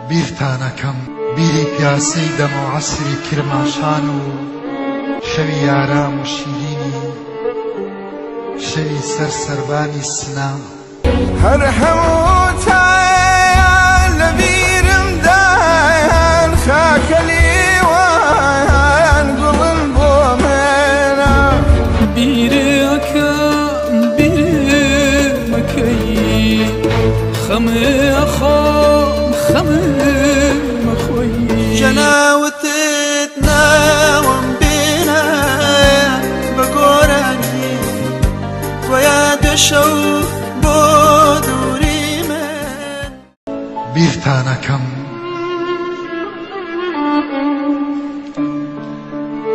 بیرتانەکەم بیری پیاسەی دەم و عەسری کرماشان و شەوی ئارام و شیرینی شەوی سەر سەربانی سنا هەر هەمووتان لە بیرمدایان خاکە لیوان گوڵن بۆ منە بیرەکەم بیرمەکەی خەمە خۆم خەمە مەخۆی جەناوتت ناوم بێنە بە گۆرانی تۆیا دەشەو بۆ دووری من بیرتانەکەم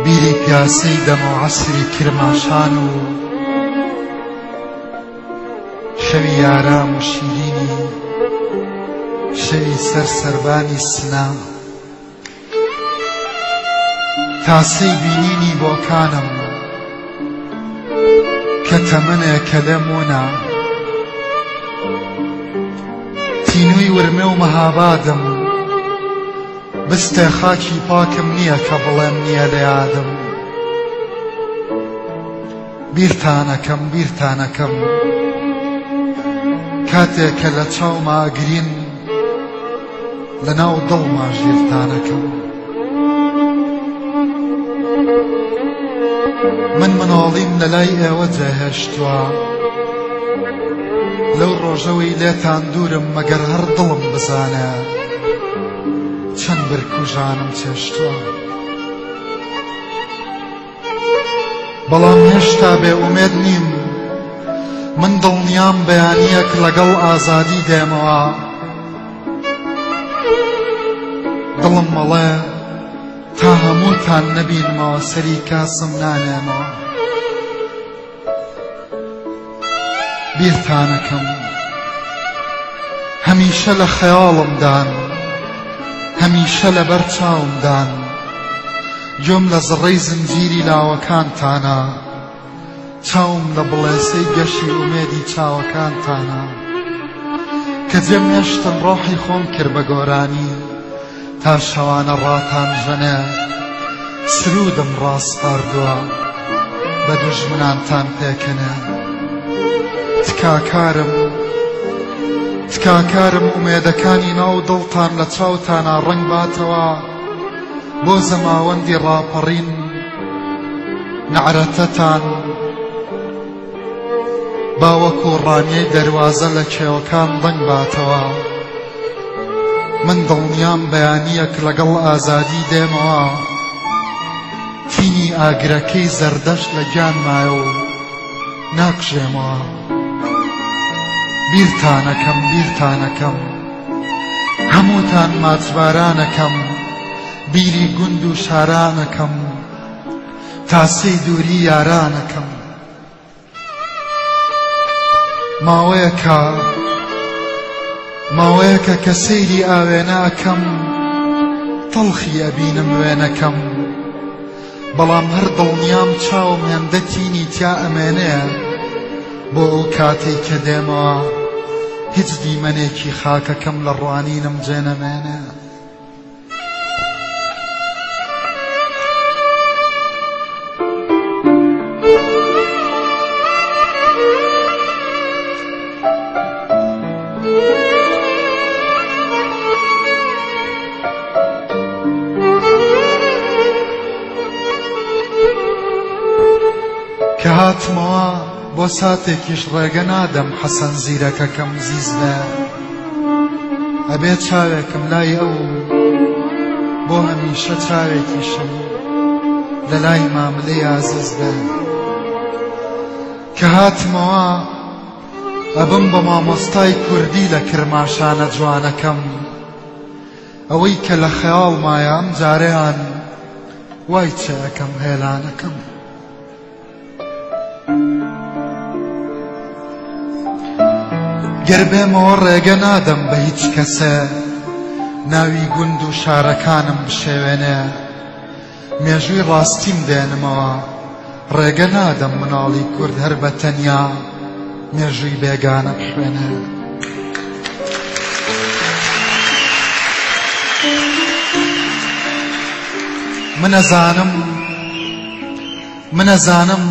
بیری پیاسەی دەم و عەسری کرماشان و شەوی ئارام و شیرینی شەوی سەر سەربانی سنا تاسەی بینینی بۆکانم کە تەمەنێکە لێم وەنا تینووی ورمێ و مەهابادم بستێ خاکی پاکم نییە کە بڵێم نییە لە یادم بیرتانەکەم بیرتانەکەم کاتێک کە لە چاوما ئەگرین لەناو دڵما ژیرتانەکەم من مناڵیم لە لای ئێوە جێهێشتووە لەو ڕۆژەوەی لێتان دوورم مەگەر هەر دڵم بزانە چەند برک و ژانم چێشتووە بەڵام هێشتا بێ ئومێد نیم من دڵنیام بەیانیەک لەگەڵ ئازادی دێمەوە دڵم مەڵێ تا هەمووتان نەبینمەوە سەری کاسم نانێمەوە بیرتانەکەم هەمیشە لە خەیاڵمدان هەمیشە لە بەر چاومدان گوێم لە زڕەی زنجیری لاوەکانتانە چاوم لە بڵێسەی گەشی ئومێدی چاوەکانتانە کە جێم هێشتم ڕۆحی خۆم کرد بە گۆرانی تا شەوانە ڕاتان ژەنێ سرودم ڕاستپاردووە بە دوژمنانتان پێکەنێ تکاکارم ئومێدەکانی ناو دڵتان لە چاوتانە ڕنگ باتەوە بۆ زەماوەندی ڕاپەڕین نەعرەتەتان باوەکو ڕانیەی دەروازە لە کێوەکان ڕنگ باتەوە من دڵنیام بەیانیەک لەگەڵ ئازادی دێمەوە تینی ئاگرەکەی زەردەشت لە گیانمایە و ناکژێمەوە بیرتانەکەم بیرتانەکەم هەمووتان ماچبارانەکەم بیری گوند و شارانەکەم تاسەی دووری یارانەکەم ماوەیەکە کە سەیری ئاوێنە ئەکەم تەڵخی ئەبینم وێنەکەم بەڵام هەر دڵنیام چاوم هێندە تینی تیا ئەمێنەیە بۆ ئەو کاتێک کە دێمەوە هیچ دیمەنێکی خاکەکەم لە ڕوانینم جێنەمێنێ کە هاتمەوە بۆ ساتێکیش ڕێگە نادەم حەسەن زیرەکەکەم زیز بێ ئەبێت چاوێکم لای ئەو بۆ هەمیشە چاوێکیشم لە لای ماملەی عەزیز بێ کە هاتمەوە ئەبم بە مامۆستای کوردی لە کرماشانە جوانەکەم ئەوەی کە لە خەیاڵمایە ئەم جارەیان وای چێ ئەکەم هێلانەکەم گەر بێمەوە ڕێگە نادەم بە هیچ کەسێ ناوی گوند و شارەکانم بشێوێنێ مێژووی ڕاستیم دێنمەوە ڕێگە نادەم مناڵی کورد هەر بە تەنیا مێژووی بێگانە بخوێنێ من ئەزانم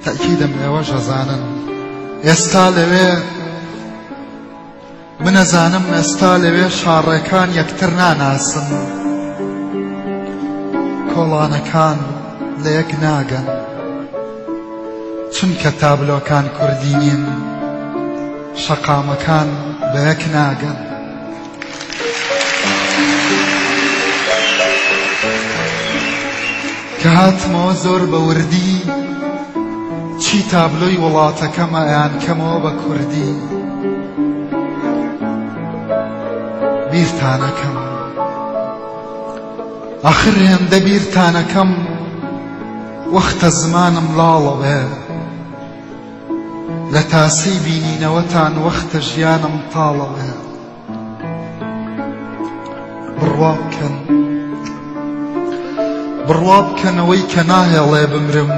تەئکیدم ئێوەش ئەزانن ئێستا لەوێ من ئەزانم ئێستا لەوێ شاڕێکان یەکتر ناناسن کۆڵانەکان لە یەک ناگەن چونکە تابلۆکان کوردی نین شەقامەکان بە یەک ناگەن کە هاتمەوە زۆر بە وردی چی تابلۆی وڵاتەکەمە یان کەمەوە بە کوردی بیرتانەکەم ئاخر هێندە بیرتانەکەم وەختە زمانم لاڵەوێ لە تاسی بینینەوەتان وەختە ژیانم تاڵەوێ بڕوا بکەنەوەی کە ناهێڵێ بمرم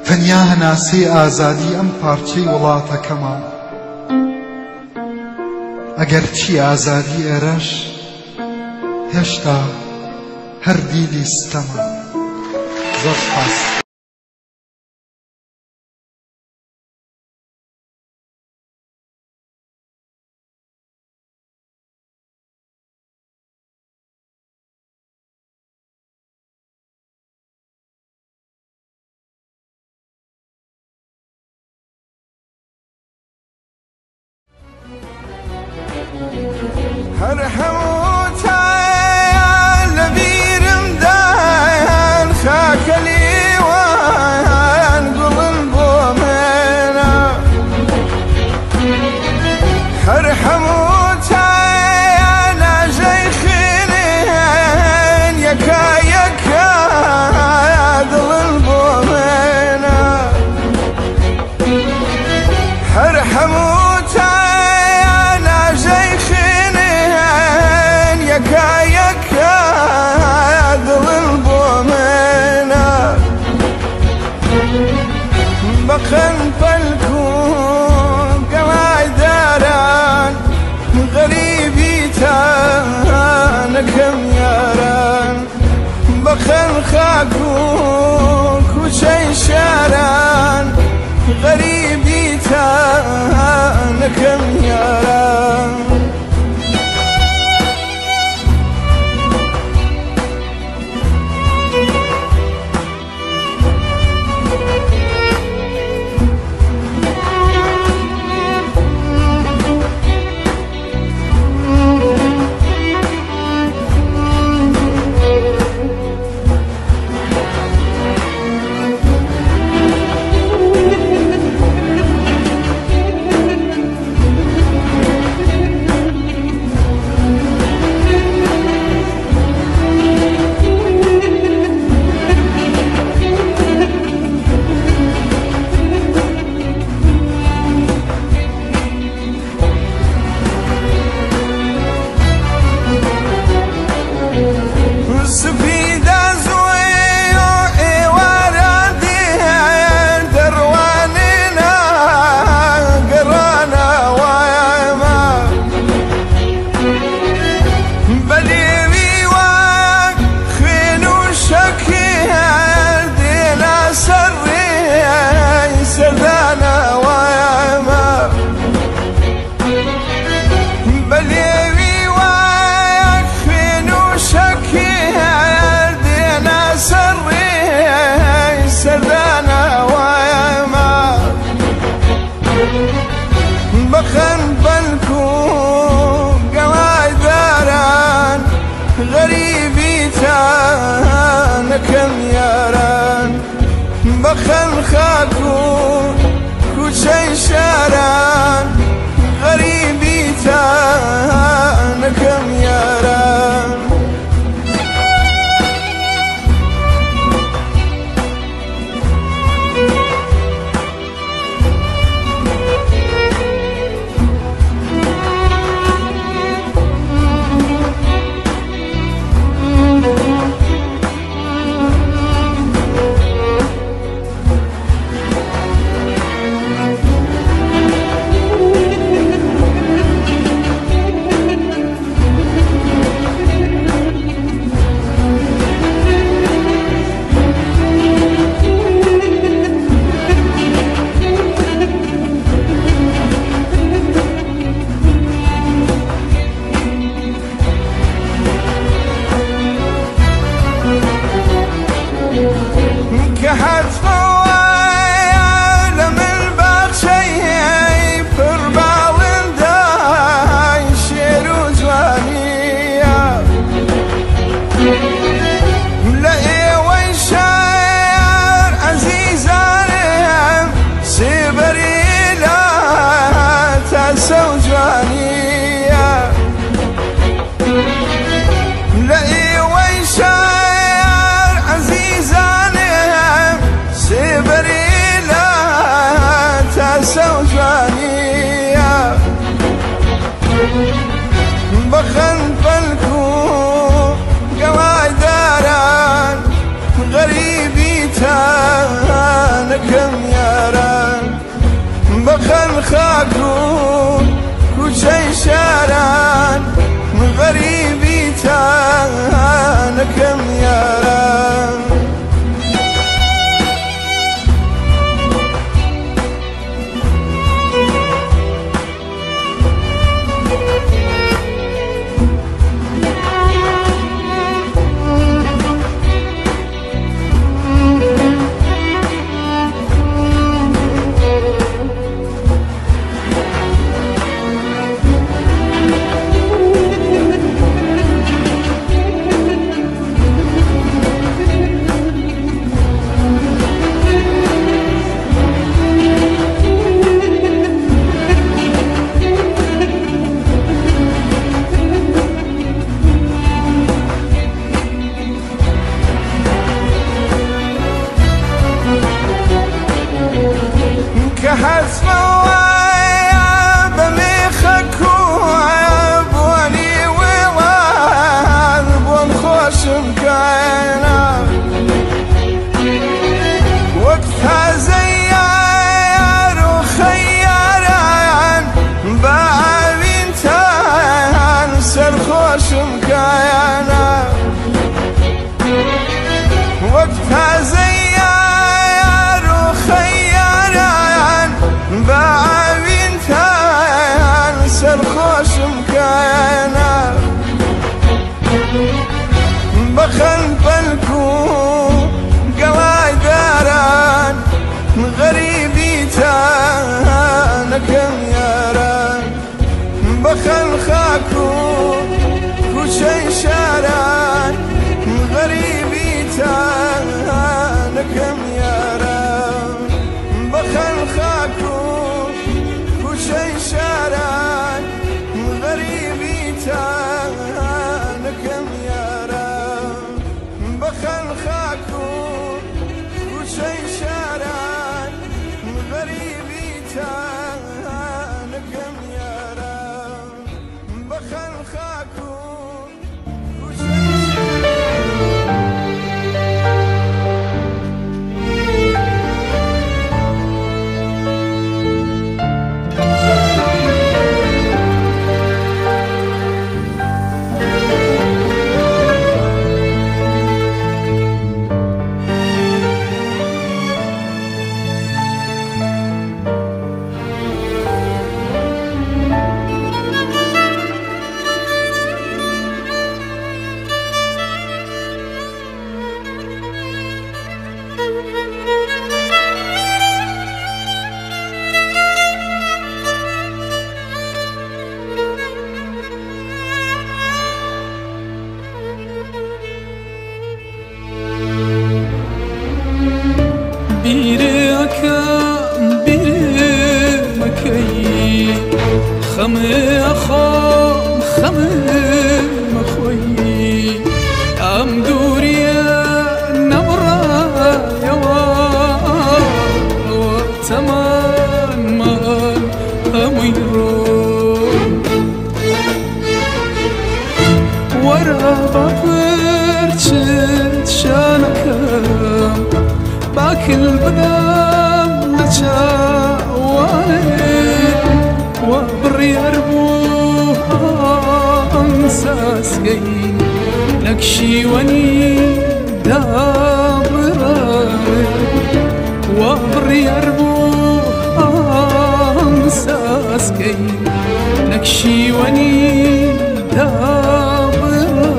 تەنیا هەناسەی ئازادی ئەم پارچەی وڵاتەکەمە ئەگەر چی ئازادی ئێرەش هێشتا هەر دیلی ستەمە زۆر سپاس هر حموتان لبيرم دان خاكلي وان قلن بومنا هر حموتان جيخين يكا يكا قلن بومنا هر حموتان يكا دڵن بۆ منە بەقەن پەلکو گەڵای داران غەریبی تانەکەم یاران بەقەن خاک و کوچەی شاران غەریبی تانەکەم یاران بەخەن بەلکو گەڵای داران غەریبی تانەکەم یاران بەخەن خاک و کوچەی شاران غەریبی تانەکەم یاران بخلف الكون قواعد داران غريبي تانكم ياران بخل خاكون كل شي شاران غريبي تانكم ياران كحسب الله بميخك وابوني وضاد والخوش مكاينا وقتها زيار وخياران باعين تانسى الخوش مكاينا وقتها زيار وخياران بعوين تانسى الخوش مكاينا بخلف الكون قواعد داران غريبي تانكم ياران بخل خاكون كل شي شاران غريبي تانكم ياران بخل خاكون كل شي شاران غريبي تانكم ياران بخل خاكون كل شي شاران غريبي تانكم ياران بخل خاكون كل شي biri akan biri mekayı خمي أخام خمي مخوي أم دوريا نمرة يوان وتمان مان أميرون ورا بقرشت شانكم باكل بدام نتشاوالي وبري أربوها أنساسكي نكشي وني دامراني وبري أربوها أنساسكي نكشي وني دامراني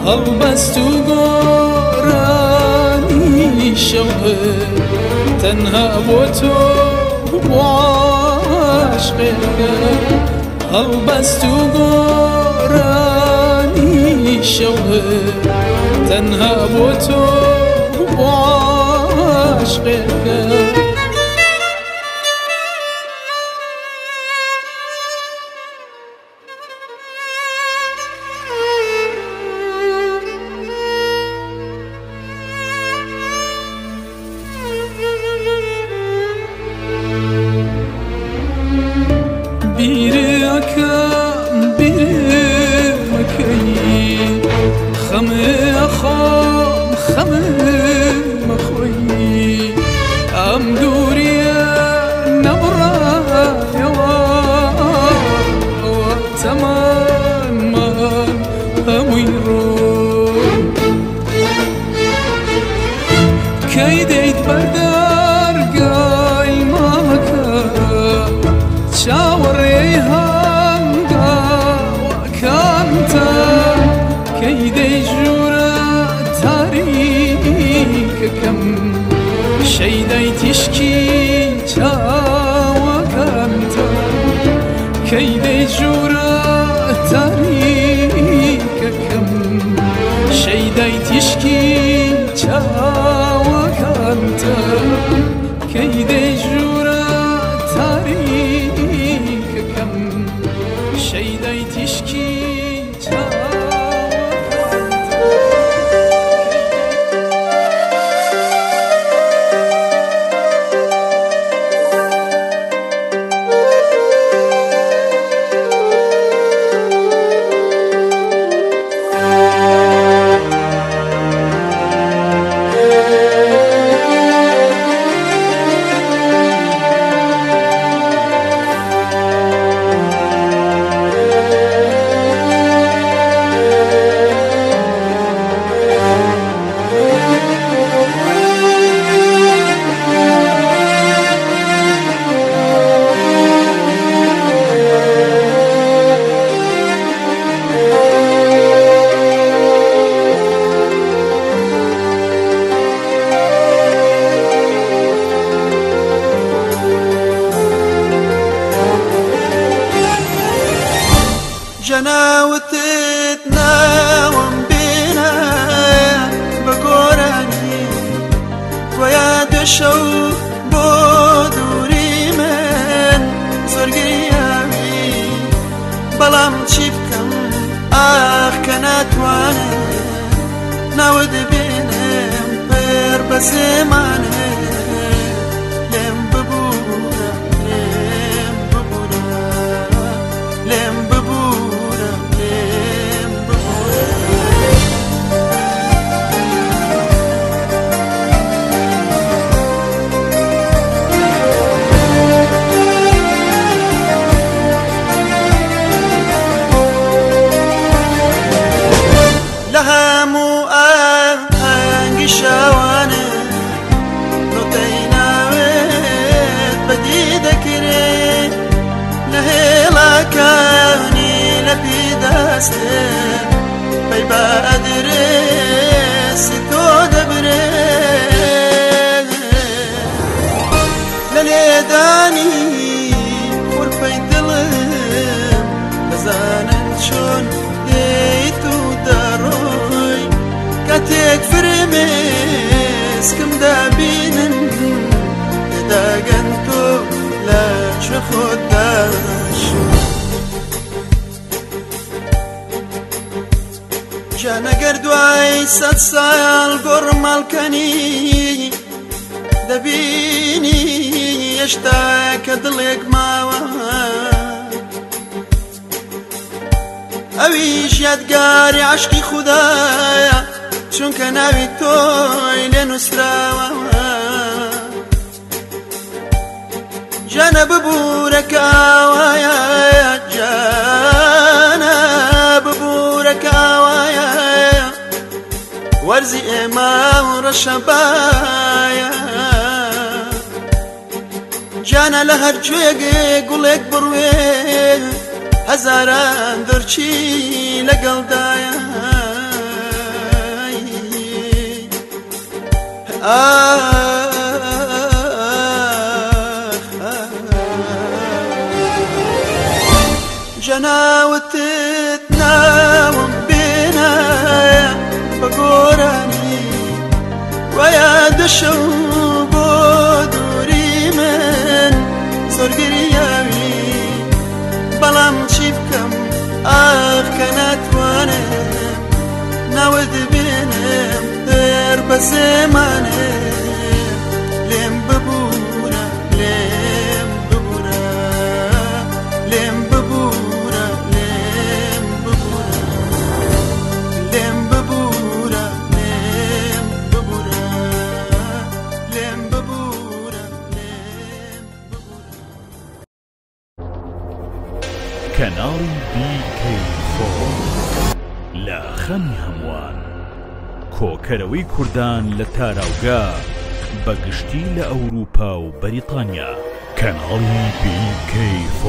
هەڵبەست و گۆرانی شەوە تەنها بۆ تۆ بۆ عاشقێکە هەڵبەست و گۆرانی شەوە تەنها بۆ تۆ بۆ عاشقێکە بیرەکەم بیرمەکەی خەمێ خۆم خەمێ مەخۆی ئەم دووریە نەبڕایەوە ئەوە تەمانمان هەمووی ڕۆی کەی دەیت بەردەرگای ماکە چاوەڕێی هەنگاوەکانتە کەی دەیژوورە تاریکەکەم شەیدای تیشکی چاوەکانتە کەی دەیژوورە تاریکەکەم شەیدای تیشکی چاوەکانتە کەی دەیژوورە تاریکەکەم شەیدای تیشکی جناوتت ناوم بينا بقراني ويا دشو بودوري من زرقيامي بلام تشيبكم كانت وانا ناود بينم بير بزماني لم ببورا لم ببورا لم ببورا لها مو أنجي شوانه نطينا ويت بدي ذكري لهلا كاني لبي داسته بيبا أدرس تو دبري لليداني ورفي دلم بزانن شون ديتو داروي كاتيك فرميس كم دابينن دا قنتو لا شخد داشو جانا قردواي سات سايال قرمال كاني دبيني يشتاك دلك ماوا اويش يدقاري عشقي خدايا شون كان اوي توي لنسراوا جانا ببورك آوايا جانا ببورك آوايا ورزي إمام رشبايا جانا لهر جويقي قولك بروي هزاران درشي لقل دايا جناوتتنا وبينا بقوراني ويا دشو بودوري من زور قريامي بلام تشيفكم كانت وانا ناود بينم غير بزماني لم ببورا لم ببورا لم ببورا لم ببورا لم ببورا لم ببورا لم ببورا لم ببورا. كناڵی BK4 لە خەمی هەمووان کۆکەرەوەی کوردان لە تاراوگا بەگشتی لە ئەوروپا و بەریتانیا. کەناڵی BK4